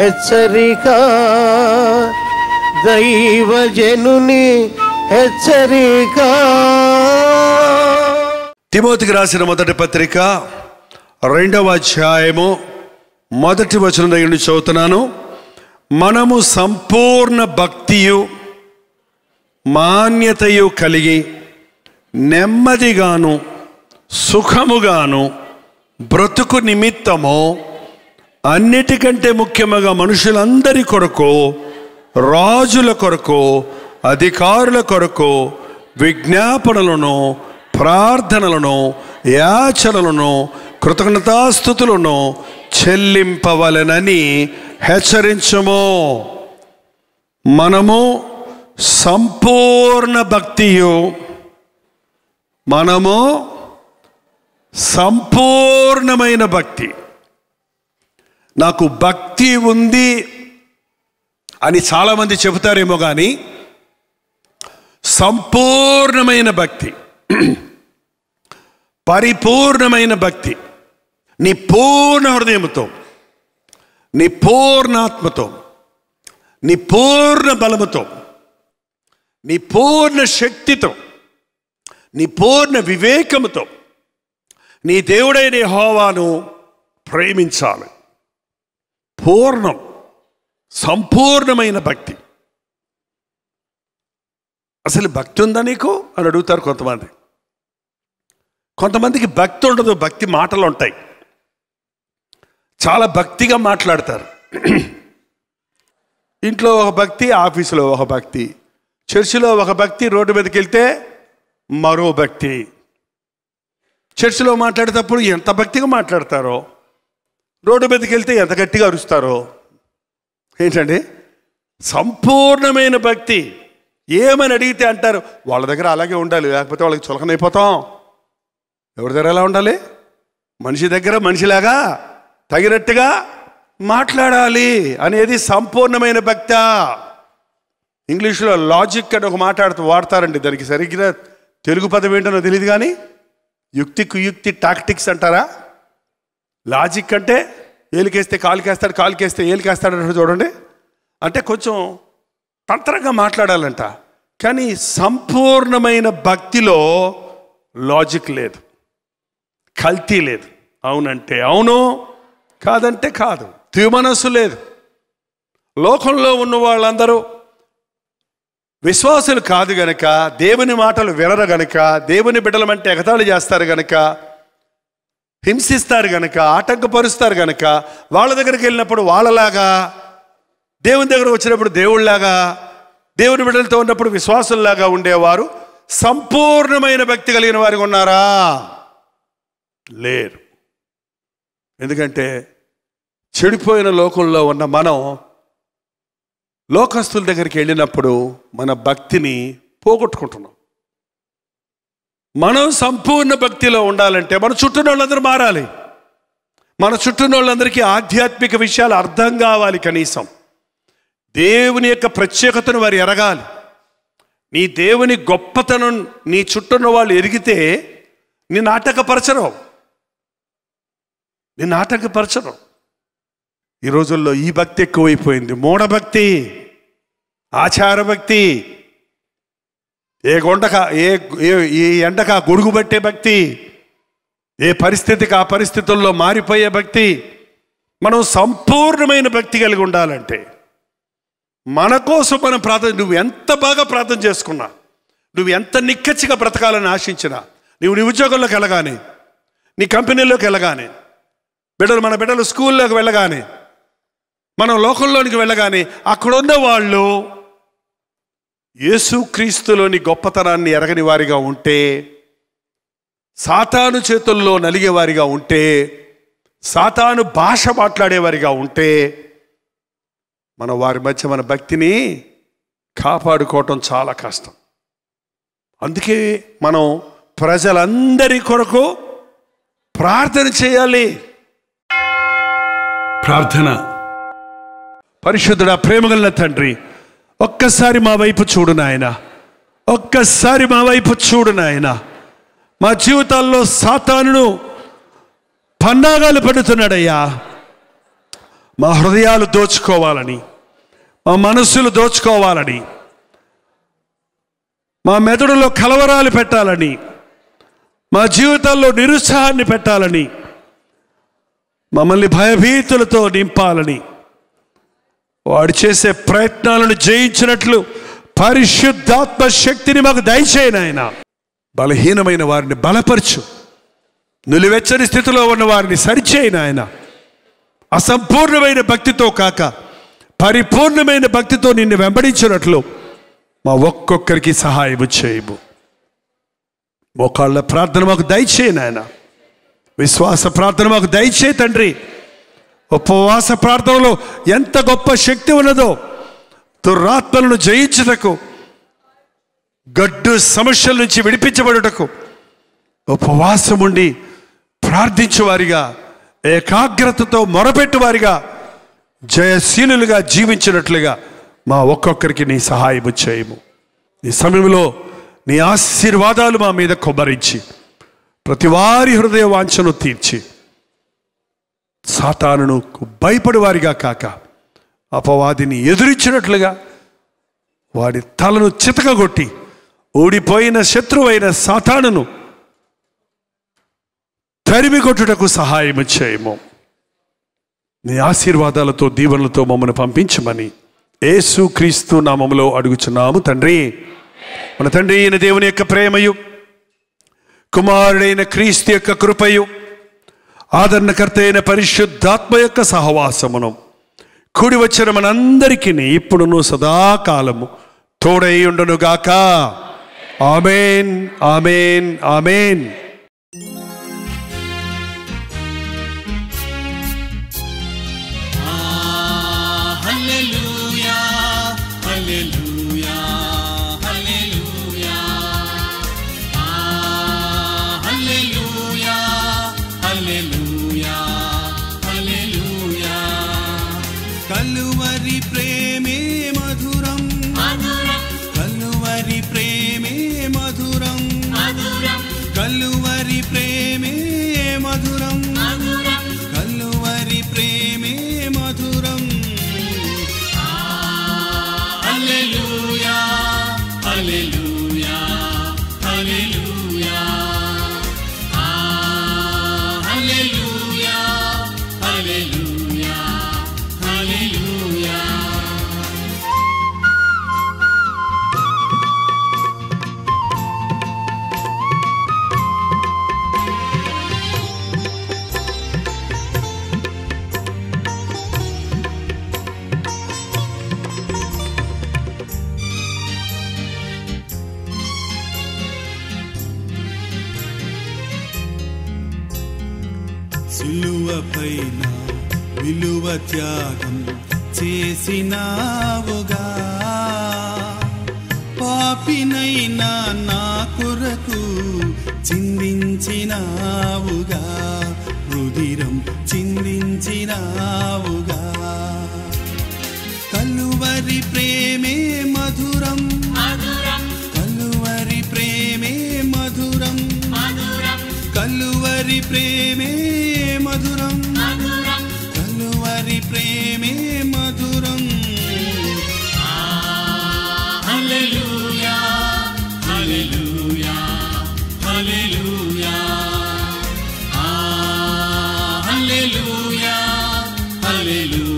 హెచ్చరిక, దైవజనుని హెచ్చరిక. తిమోతికి రాసిన మొదటి పత్రిక 2వ అధ్యాయము 1వ వచనం దగ్గర నుంచి చదువుతున్నాను. మనము సంపూర్ణ భక్తియు మాన్యతయు కలిగి నెమ్మదిగాను సుఖముగాను బ్రతుకు నిమిత్తము అన్నిటికంటే ముఖ్యముగా మనుషులందరి కొరకు, రాజుల కొరకు, అధికారుల కొరకు విజ్ఞాపనలను, ప్రార్థనలను, యాచనలను, కృతజ్ఞతాస్తుతులను చెల్లింపవలెనని హెచ్చరించుము. మనము సంపూర్ణ భక్తియు, మనము సంపూర్ణమైన భక్తి. నాకు భక్తి ఉంది అని చాలామంది చెబుతారేమో కానీ సంపూర్ణమైన భక్తి, పరిపూర్ణమైన భక్తి, నీ పూర్ణ హృదయంతో, నీ పూర్ణాత్మతో, నీ పూర్ణ బలముతో, నీ పూర్ణ శక్తితో, నీ పూర్ణ వివేకముతో నీ దేవుడైన యెహోవాను ప్రేమించాలి. పూర్ణం, సంపూర్ణమైన భక్తి. అసలు భక్తి ఉందా నీకు అని అడుగుతారు కొంతమంది. కొంతమందికి భక్తి ఉండదు, భక్తి మాటలు ఉంటాయి. చాలా భక్తిగా మాట్లాడతారు. ఇంట్లో ఒక భక్తి, ఆఫీసులో ఒక భక్తి, చర్చిలో ఒక భక్తి, రోడ్డు మీదకి వెళ్తే మరో భక్తి. చర్చిలో మాట్లాడేటప్పుడు ఎంత భక్తిగా మాట్లాడతారో, రోడ్డు మీదకి వెళ్తే ఎంత గట్టిగా అరుస్తారో. ఏంటండి సంపూర్ణమైన భక్తి? ఏమని అడిగితే అంటారు వాళ్ళ దగ్గర అలాగే ఉండాలి, లేకపోతే వాళ్ళకి చులకనైపోతాం. ఎవరి దగ్గర ఎలా ఉండాలి? మనిషి దగ్గర మనిషిలాగా తగినట్టుగా మాట్లాడాలి అనేది సంపూర్ణమైన భక్త. ఇంగ్లీష్లో లాజిక్ అని ఒక వాడతారండి. దానికి సరిగ్గా తెలుగు పదం ఏంటనో తెలియదు కానీ యుక్తి కుయుక్తి టాక్టిక్స్ అంటారా. లాజిక్ అంటే ఏలికేస్తే కాలుకేస్తాడు, కాలుకేస్తే ఏలికేస్తాడు అంటే చూడండి. అంటే కొంచెం తంత్రంగా మాట్లాడాలంట. కానీ సంపూర్ణమైన భక్తిలో లాజిక్ లేదు, కల్తీ లేదు. అవునంటే అవును, కాదంటే కాదు, ద్విమనస్సు లేదు. లోకంలో ఉన్న వాళ్ళందరూ విశ్వాసులు కాదు గనక, దేవుని మాటలు వినరు గనక, దేవుని బిడ్డలమంటే ఎగతాళి చేస్తారు గనక, హింసిస్తారు గనక, ఆటంకపరుస్తారు గనక, వాళ్ళ దగ్గరికి వెళ్ళినప్పుడు వాళ్ళలాగా, దేవుని దగ్గర వచ్చినప్పుడు దేవుళ్ళలాగా, దేవుని బిడ్డలతో ఉన్నప్పుడు విశ్వాసుల్లాగా ఉండేవారు సంపూర్ణమైన భక్తి కలిగిన వారికి ఉన్నారా? లేరు. ఎందుకంటే చెడిపోయిన లోకంలో ఉన్న మనం లోకస్తుల దగ్గరికి వెళ్ళినప్పుడు మన భక్తిని పోగొట్టుకుంటున్నాం. మనం సంపూర్ణ భక్తిలో ఉండాలంటే మన చుట్టూ వాళ్ళందరూ మారాలి. మన చుట్టూ వాళ్ళందరికీ ఆధ్యాత్మిక విషయాలు అర్థం కావాలి. కనీసం దేవుని యొక్క ప్రత్యేకతను వారు ఎరగాలి. నీ దేవుని గొప్పతనం నీ చుట్టూన్న వాళ్ళు ఎరిగితే నీ నాటకపరచరు. ఈ రోజుల్లో ఈ భక్తి ఎక్కువైపోయింది. మూఢభక్తి, ఆచారభక్తి, ఏ ఎండక గొడుగు పట్టే భక్తి, ఏ పరిస్థితికి ఆ పరిస్థితుల్లో మారిపోయే భక్తి. మనం సంపూర్ణమైన భక్తి కలిగి ఉండాలంటే మన కోసం మనం ప్రార్థన, నువ్వు ఎంత బాగా ప్రార్థన చేసుకున్నా, నువ్వు ఎంత నిక్కచ్చిగా బ్రతకాలని ఆశించినా, నువ్వు నీ ఉద్యోగంలోకి వెళ్ళగానే, నీ కంపెనీలోకి వెళ్ళగానే, మన బిడ్డలు స్కూల్లోకి వెళ్ళగానే, మనం లోకంలోనికి వెళ్ళగానే అక్కడున్న వాళ్ళు యేసుక్రీస్తులోని గొప్పతనాన్ని ఎరగని వారిగా ఉంటే, సాతాను చేతుల్లో నలిగేవారిగా ఉంటే, సాతాను భాష మాట్లాడేవారిగా ఉంటే, మనం వారి మధ్య మన భక్తిని కాపాడుకోవటం చాలా కష్టం. అందుకే మనం ప్రజలందరి కొరకు ప్రార్థన చేయాలి. ప్రార్థన. పరిశుద్ధుడా, ప్రేమగల తండ్రి, ఒక్కసారి మా వైపు చూడు నాయన, ఒక్కసారి మా వైపు చూడు నాయన. మా జీవితాల్లో సాతానును పన్నాగాలు పడుతున్నాడయ్యా. మా హృదయాలు దోచుకోవాలని, మా మనస్సులు దోచుకోవాలని, మా మెదడులో కలవరాలు పెట్టాలని, మా జీవితాల్లో నిరుత్సాహాన్ని పెట్టాలని, మమ్మల్ని భయభీతులతో నింపాలని, వాడు చేసే ప్రయత్నాలను జయించినట్లు పరిశుద్ధాత్మ శక్తిని మాకు దయచేయను ఆయన. బలహీనమైన వారిని బలపరచు, నిలువెచ్చని స్థితిలో ఉన్న వారిని సరిచేయను ఆయన. అసంపూర్ణమైన భక్తితో కాక పరిపూర్ణమైన భక్తితో నిన్ను వెంబడించినట్లు మా ఒక్కొక్కరికి సహాయం చేయము. మోకాళ్ళ ప్రార్థన మాకు దయచేయను ఆయన. విశ్వాస ప్రార్థన మాకు దయచేయి తండ్రి. ఉపవాస ప్రార్థనలో ఎంత గొప్ప శక్తి ఉన్నదో, దురాత్మలను జయించుటకు, గడ్డు సమస్యల నుంచి విడిపించబడుటకు ఉపవాసం ఉండి ప్రార్థించేవారిగా, ఏకాగ్రతతో మొరపెట్టువారిగా, జయశీలులుగా జీవించినట్లుగా మా ఒక్కొక్కరికి నీ సహాయం చేయము. ఈ సమయంలో నీ ఆశీర్వాదాలు మా మీద కొబ్బరించి ప్రతి వారి హృదయ వాంఛను తీర్చి, సాతానును భయపడి వారిగా కాక అపవాదిని ఎదురించినట్లుగా వాడి తలను చితకగొట్టి ఓడిపోయిన శత్రువైన సాతానును తరిమి కొట్టుటకు సహాయం చేయము. నీ ఆశీర్వాదాలతో దీవెనలతో మమ్మల్ని పంపించమని యేసు క్రీస్తు నామములో అడుగుచున్నాము తండ్రి. మన తండ్రి అయిన దేవుని యొక్క ప్రేమయు, కుమారుడైన క్రీస్తు యొక్క కృపయు, ఆదరణకర్త అయిన పరిశుద్ధాత్మ యొక్క సహవాసమును కూడి వచ్చిన మనందరికీ ఇప్పుడును సదాకాలము తోడై ఉండునుగాక. ఆమేన్, ఆమేన్, ఆమేన్. కలువరి ప్రేమే మధురం, కలువరి ప్రేమే మధురం, కలువరి ప్రేమే మధురం, కలువరి ప్రేమే మధురం. హల్లెలూయా, హల్లెలూయా, హల్లెలూయా, హల్లెలూయా, హల్లెలూయా, హల్లెలూయా. సిలువపైన విలువ త్యాగం చేసినావుగా, పాపినైనా నా కొరకు చిందించినావుగా, రుధిరం చిందించినావుగా. కలువరి ప్రేమే మధురం, కలువరి ప్రేమే మధురం, కలువరి ప్రేమే మధురం, కలువరి ప్రేమే మధురం. హల్లెలూయా, హల్లెలూయా, హల్లెలూయా, హల్లెలూయా, హల్లెలూయా.